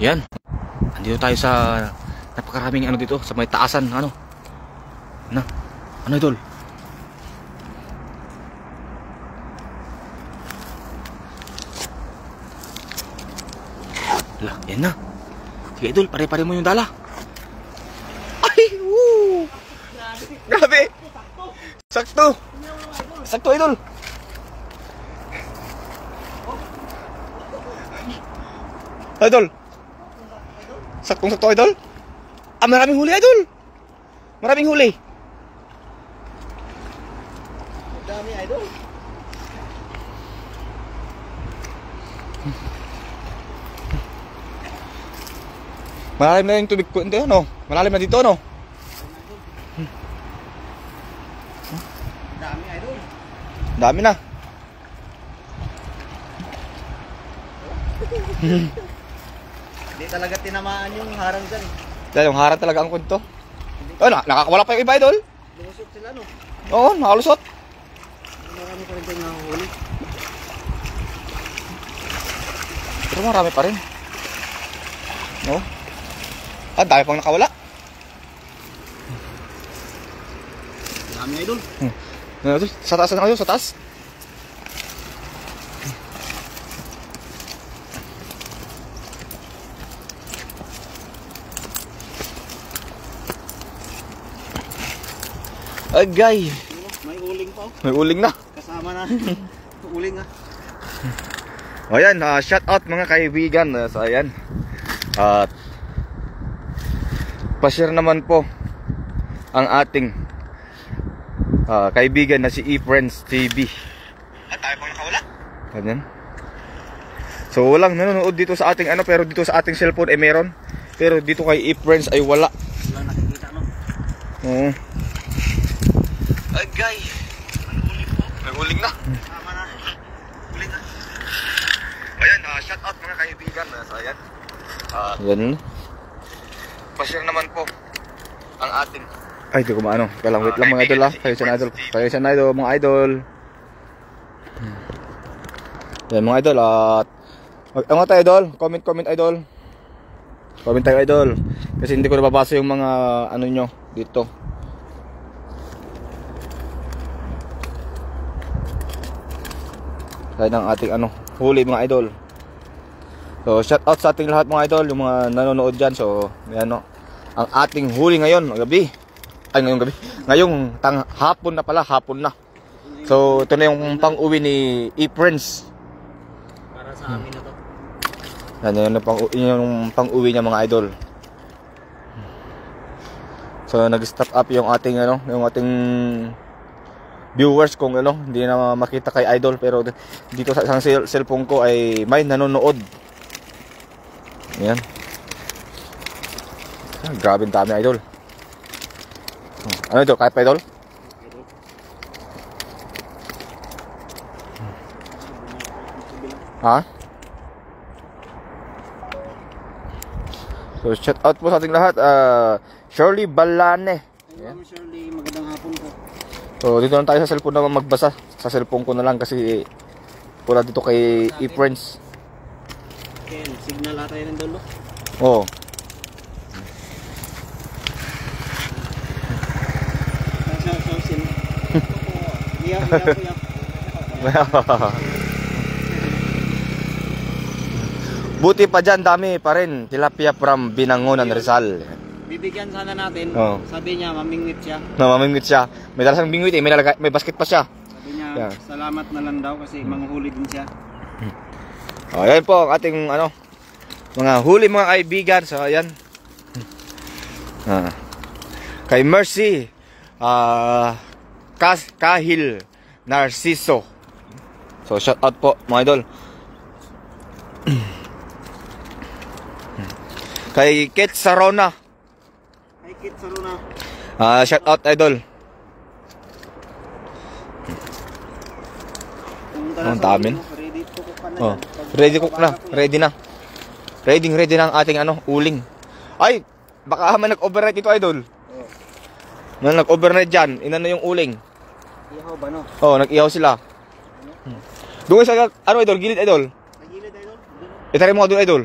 Yan. Andito tayo sa napakaraming ano dito sa may taasan, ano. Ano idol? Lah, yan na. Sige idol, pare-pare mo yung dala. Ay, woo! Grabe. Sakto. Sakto idol. Idol. Saktong-sakto idol. Ah, maraming huli idol. Maraming huli. Dami idol. Malalim na yung tubig ko, hindi ano? Malalim na dito, ano? Dami idol. Dami na. Hindi talaga tinamaan yung harang dyan. Dahil yung harang talaga ang kwento. Oh, nakakawala pa yung iba, idol. Lumusot sila no. Oo, nakalusot. Marami pa rin dyan nahuhuli. Pero marami pa rin. No? Ah, dami pang nakawala. Dami idol. Sa taas na kayo, sa taas. Agay. May uling pa oh. May uling na. Kasama na. Uling ah. O yan, shout out mga kaibigan. So ayan. At pa-share naman po ang ating kaibigan na si eFriends TV. At tayo pang nakawala. Ganyan. So walang nanonood dito sa ating ano, pero dito sa ating cellphone ay meron. Pero dito kay eFriends ay wala. Wala nakikita no. Oo. Agay. May uling na. Kasama na. Uling ah. Ayan, shout out mga kaibigan. So ayan. Yan. Pa-share naman po ang ating. Ay, di ko maano. Kaya lang, wait lang mga idol ah. Kayo siya na idol. Kayo siya na idol, mga idol. Yan mga idol. At ano tayo idol? Comment idol. Comment tayo idol. Kasi hindi ko nababasa yung mga ano nyo dito. Kaya ng ating ano, huli mga idol. So shout out sa ating lahat mga idol, yung mga nanonood dyan. So yan o, ang ating huli ngayon gabi. Ay ngayong gabi, ngayong hapon na pala, hapon na. So ito na yung pang-uwi ni eFriends. Para sa amin na to. Yan yung pang-uwi niya mga idol. So nag-stop up yung ating ano, yung ating viewers kung ano, hindi na makita kay idol, pero dito sa isang cellphone ko ay may nanonood. Ayan. Grabe ang dami idol. Ano ito? Kaya pa idol? Ha? So shout out po sa ating lahat. Shirley Balane. Ayun Shirley, magandang hapon po. So dito lang tayo sa cellphone naman magbasa. Sa cellphone ko na lang kasi pula dito kay eFriends. Ken, signal ata yun ng dulo. Oo. Sausin. Iyak. Buti pa dyan, dami pa rin. Tilapia from Binangonan, Rizal. Bibigyan sana natin. Oo. Sabi niya, mamingwit siya. Mamingwit siya. May dalasang bingwit eh. May basket pa siya. Sabi niya, Yeah. salamat na lang daw kasi manghuli din siya. O, yan po ang ating ano, mga huli mga kaibigan. So, ayan. Kay Mercy Kahil Narciso. So, shout out po mga idol. Kay Kit Sarona. Hi Kit Sarona. Shout out idol. Ang dami. Ready to cook ka na. Oh, ready cook na. Ready na. Ready na ang ating ano, uling. Ay, baka man nag-overnight ito idol. Oh. Nang nag-overnight dyan, inano yung uling. Ihaw ba no? Oh, nag-ihaw sila. Doon sa ano idol, gilid idol. Nagilid idol. Itry mo doon idol.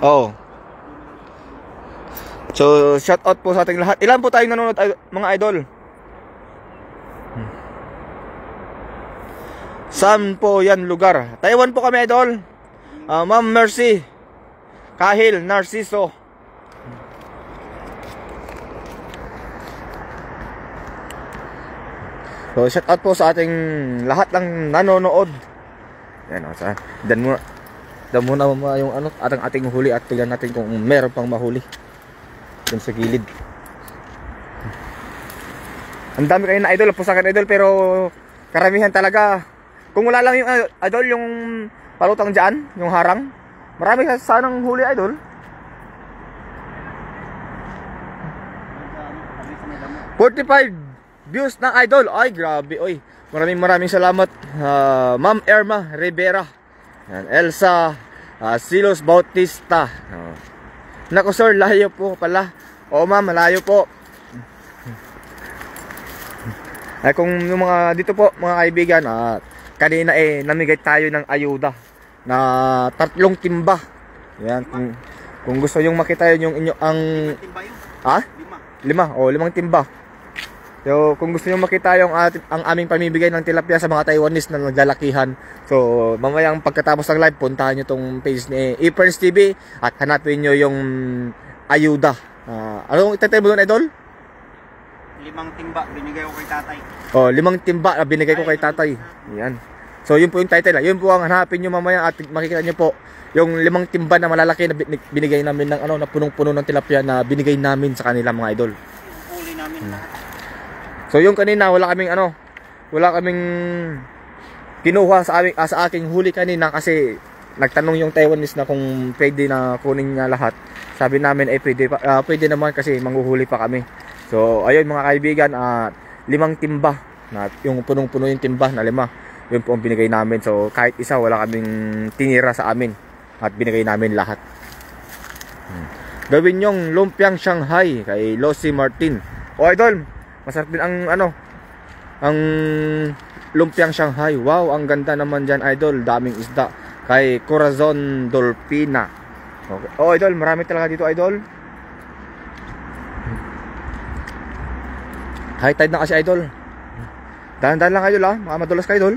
Oh. So, shout out po sa ating lahat. Ilan po tayong nanonood, mga idol? Saan po yan lugar? Taiwan po kami, idol. Ma'am Mercy Kahil Narciso. So, shout out po sa ating lahat ng nanonood. Yan o, dan muna yung ating huli at tignan natin kung meron pang mahuli dun sa gilid. Ang dami kayo na idol, pusakan idol, pero karamihan talaga. Kung wala lang yung idol, yung palutang dyan, yung harang, marami sanang huli idol. 45 views na idol. Ay grabe, oy. Maraming salamat, Ma'am Irma Rivera, Elsa Silos Bautista. Nako sir, layo po pala. Oo ma'am, malayo po. Ay kung yung mga dito po mga kaibigan, kanina namigay tayo ng ayuda na 3 timba. Yan, kung gusto yung makita yung inyo ang lima 5 timba. So, kung gusto niyo makita yung ang aming pamimigay ng tilapia sa mga Taiwanese na naglalakihan, so mamayang pagkatapos ng live, puntahan niyo tong page ni eFerns TV at hanapin niyo yung ayuda. Anong itatay mo doon, idol? 5 timba binigay ko kay tatay. Oh, 5 timba na binigay ko kay tatay. Yan. So, yun po yung title. Yun po ang hanapin niyo mamaya at makikita niyo po yung 5 timba na malalaki na binigay namin ng na punong-puno ng tilapia na binigay namin sa kanila, mga idol. Uli namin lahat. So yung kanina wala kaming kinuha sa aking huli kanina kasi nagtanong yung Taiwanese na kung pwede na kunin niya lahat. Sabi namin pwede naman kasi manghuhuli pa kami. So ayun mga kaibigan, 5 timba na yung punong-puno yung timba na 5. Yun po ang binigay namin. So kahit isa wala kaming tinira sa amin at binigay namin lahat. Gawin yung lumpiang Shanghai kay Losi Martin. O idol, masarap din ang lumpiang Shanghai. Wow, ang ganda naman dyan idol. Daming isda. Kay Corazon Dolpina. Okay. Oh idol, marami talaga dito idol. High tide na kasi idol. Dahan-dahan lang idol baka madulas ka idol.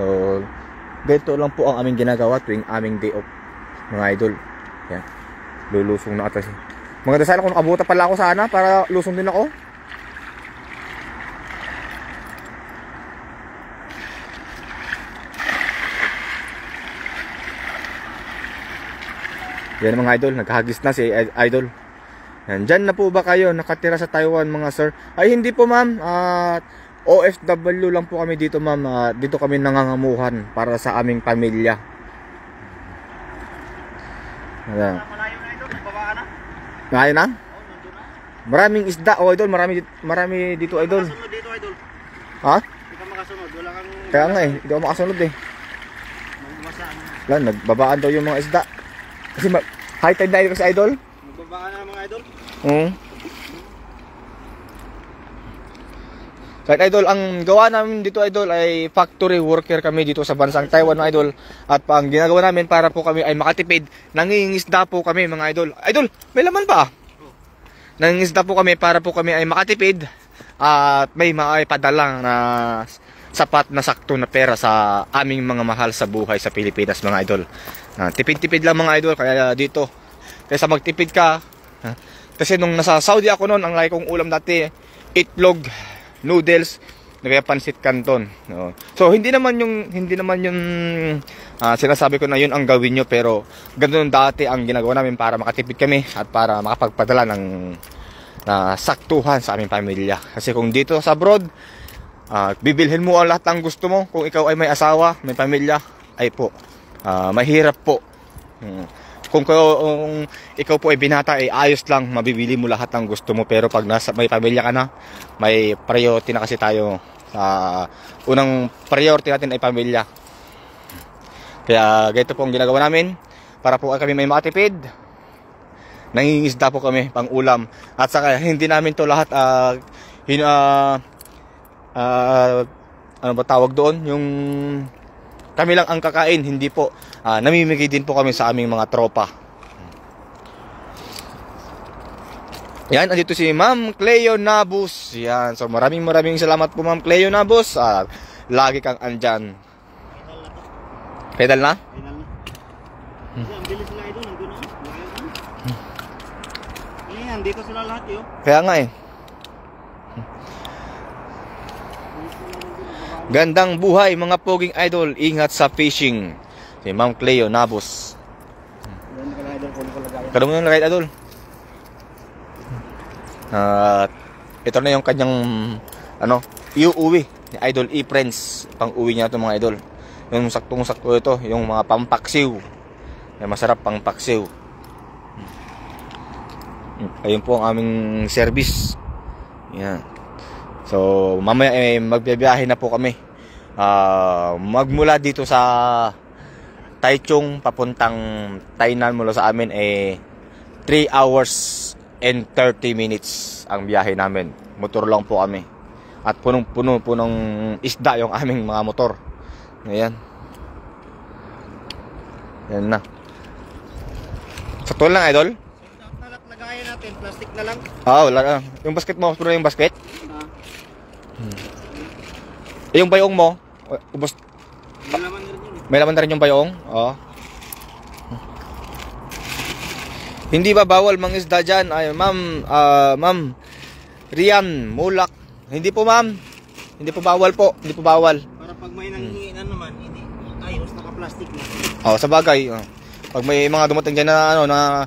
So, ganito lang po ang aming ginagawa tuwing aming day off, mga idol. Yan. Lulusong na ata siya. Maganda sana kung nakabuta pala ako sana para lusong din ako. Yan mga idol, naghagis na si idol. Yan, dyan na po ba kayo nakatira sa Taiwan mga sir? Ay hindi po ma'am, OFW lang po kami dito ma'am. Dito kami nangangamuhan para sa aming pamilya. Yan. Malayo na idol, babaan na. Ngayon na? Maraming isda, idol, marami dito idol. Makasunod dito idol. Ha? Hindi ka makasunod, wala kang... Kaya nga hindi ako makasunod Magbabasa ano. Lan, nagbabaan daw yung mga isda. Kasi high tide na kasi idol. Magbabaan na mga idol. Kahit idol, ang gawa namin dito idol ay factory worker kami dito sa bansang Taiwan mga idol. At ang ginagawa namin para po kami ay makatipid, nangingisda po kami mga idol. Idol, may laman pa. Nangingisda po kami para po kami ay makatipid at may maipadala na sapat na sakto na pera sa aming mga mahal sa buhay sa Pilipinas mga idol. Tipid-tipid lang mga idol, kaya dito kaysa magtipid ka. Kasi nung nasa Saudi ako noon, ang lagi kong ulam dati itlog, noodles, kaya pansit canton. So hindi naman yung sinasabi ko na yun ang gawin nyo, pero ganoon dati ang ginagawa namin para makatipid kami at para makapagpadala ng saktuhan sa aming pamilya. Kasi kung dito sa abroad, bibilhin mo ang lahat ng gusto mo. Kung ikaw ay may asawa, may pamilya, ay po mahirap po. Kung ikaw po ay binata, ay ayos lang, mabibili mo lahat ng gusto mo. Pero pag may pamilya ka na, may priority na kasi tayo. Unang priority natin ay pamilya. Kaya ganito po ang ginagawa namin para po kami may makatipid. Nangingisda po kami pang ulam. At saka hindi namin to lahat ano ba tawag doon? Yung kami lang ang kakain, hindi po. Namimigay din po kami sa aming mga tropa. Yan, andito si Ma'am Cleo Nabus. Yan, so maraming salamat po Ma'am Cleo Nabus. Lagi kang andyan. Pedal na? Final na. Kasi ang bilis sila idol, nandun na. Layo na. Ayan, dito sila lahat yun. Kaya nga eh. Gandang buhay mga poging idol. Ingat sa fishing. Si Ma'am Cleo Nabus. Ganun ka lang idol, kulo ko lagayan. Kadong yung lagay idol. Ito na yung kanyang iuwi ni Idol E-Friends. Pang uwi niya ito mga idol. Yung saktong-sakto ito, yung mga pampaksiw. Yung masarap pampaksiw. Ayun po ang aming service. Yan. So mamaya magbibiyahe na po kami. Magmula dito sa Taichung papuntang Tainan mula sa amin 3 hours and 30 minutes ang biyahe namin. Motor lang po kami. At punong-puno po ng isda yung aming mga motor. Ayan. Yan na. Sakto lang, idol. Lagayan natin, plastic na lang. Wala. Yung basket mo, puno yung basket. Yung bayong mo, ubos. May laman na rin yun. May laman na rin yung bayong. Oo. Hindi ba bawal mangisda dyan? Ay, ma'am Rian Mulak. Hindi po ma'am. Hindi po bawal po. Hindi po bawal. Para pag may nanghihingan naman, hindi ayos, naka-plastic na. Sa bagay. Pag may mga dumating dyan na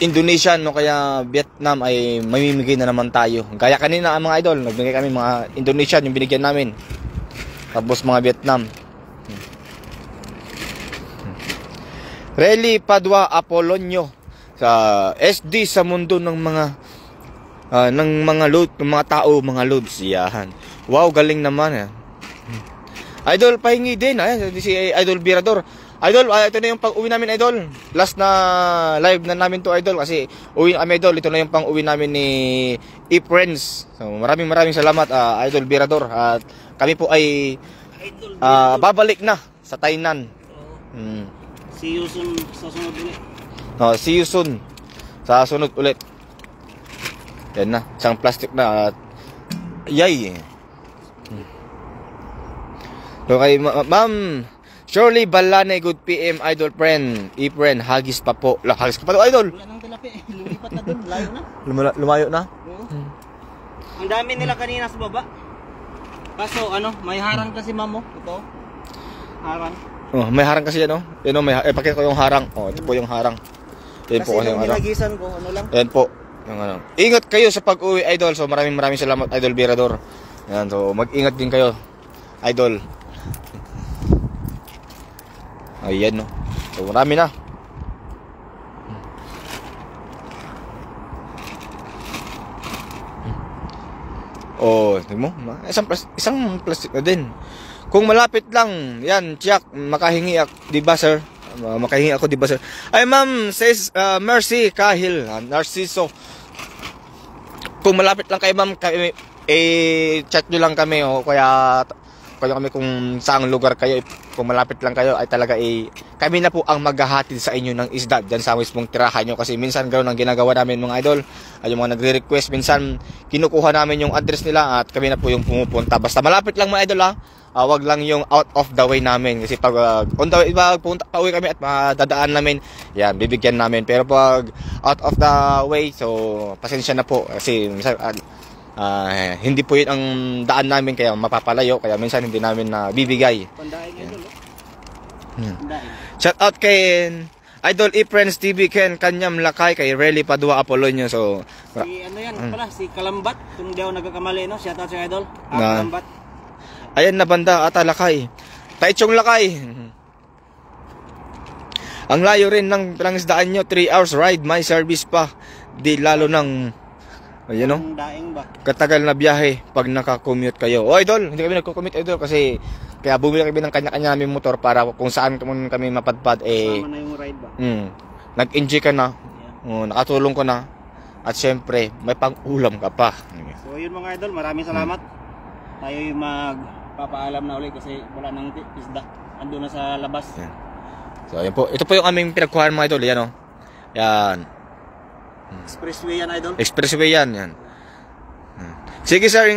Indonesian o kaya Vietnam ay mamimigay na naman tayo. Gaya kanina mga idol, nagbigay kami mga Indonesian yung binigyan namin. Tapos mga Vietnam. Relly Padua Apolonio sa SD sa mundo ng mga load, ng mga tao, mga loads. Yan. Wow, galing naman. Idol, pahingi din. Ayan, si Idol Birador. Idol, ito na yung pang-uwi namin, Idol. Last na live na namin to, Idol. Kasi uwi na kami, Idol. Ito na yung pang-uwi namin ni E-Friends. So, maraming salamat, Idol Birador. At kami po ay babalik na sa Tainan. See you soon sa sunod ulit. See you soon sa sunod ulit. Yan na, isang plastic na. Yay. Okay, ma'am Shirley Balane, good PM, idol friend. E-friend, hagis pa po. Hagis ka pa to, idol. Wala nang tilapia, lumipat na dun, layo na. Lumayo na? Oo. Ang dami nila kanina sa baba. Kaso may harang kasi mamo. Ito. Harang. May harang kasi yan, Yan pakita ko yung harang. Ito po yung harang. Yan po kasi yung harang. Kasi ko, lang. Yan po. Yung Ingat kayo sa pag-uwi, idol. So maraming salamat, Idol Birador. Yan, so mag-ingat din kayo, idol. Ayan, So marami na. Tingnan mo, isang plastic na din. Kung malapit lang, yan, tiyak, makahingi ako, di ba sir? Makahingi ako, di ba sir? Ay ma'am, says Mercy Kahil, Narciso. Kung malapit lang kayo ma'am, chat nyo lang kami, kaya kami kung saang lugar kayo, kung malapit lang kayo, ay talaga kami na po ang maghahatid sa inyo ng isda dyan sa mismong tirahan nyo. Kasi minsan ganoon ang ginagawa namin mga idol, ay yung mga nagre-request, minsan kinukuha namin yung address nila at kami na po yung pumupunta. Basta malapit lang mga idol wag lang yung out of the way namin. Kasi pag on the way, pauwi kami at madadaan namin, yan, bibigyan namin. Pero pag out of the way, so pasensya na po. Kasi minsan, hindi po yun ang daan namin, kaya mapapalayo, kaya minsan hindi namin na bibigay. Pandaing idol, Shout out kay Idol E-Friends TV, Ken Kanyam Lakay, kay Relly Padua Apolonio. So si pala, si Kalambat, kung di ako nagkakamali, shout out sa idol. Kalambat. Ayan na banda, ata Lakay. Taichung Lakay. Ang layo rin ng isdaan nyo, 3 hours ride, may service pa. Di lalo ng daing ba? Katagal na biyahe pag naka-commute kayo. Idol, hindi kami nagko-commute, idol, kasi kaya bumili kami ng kanya-kanya naming motor para kung saan kami mapadpad kasama na yung ride ba? Nag-enjoy ka na. Nakatulong ko na. At syempre, may pang-ulam ka pa. So yun mga idol, maraming salamat. Tayo yung papaalam na ulit kasi wala nang isda. Ando na sa labas. Yan. So, yan po. Ito po yung aming pinagkuhan mga idol. Yan o. Yan. Expressway yan, idol. Expressway yan. Yan. Sige sir,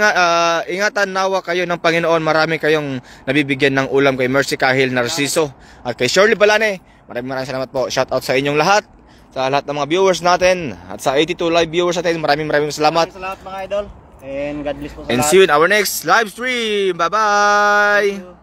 ingatan nawa kayo ng Panginoon. Marami kayong nabibigyan ng ulam kay Mercy Kahil Narciso at kay Shirley Balane. Maraming salamat po. Shout out sa inyong lahat. Sa lahat ng mga viewers natin. At sa 82 live viewers natin. Maraming salamat. Salamat mga idol. And God bless po sa And lahat. see you in our next live stream. Bye-bye.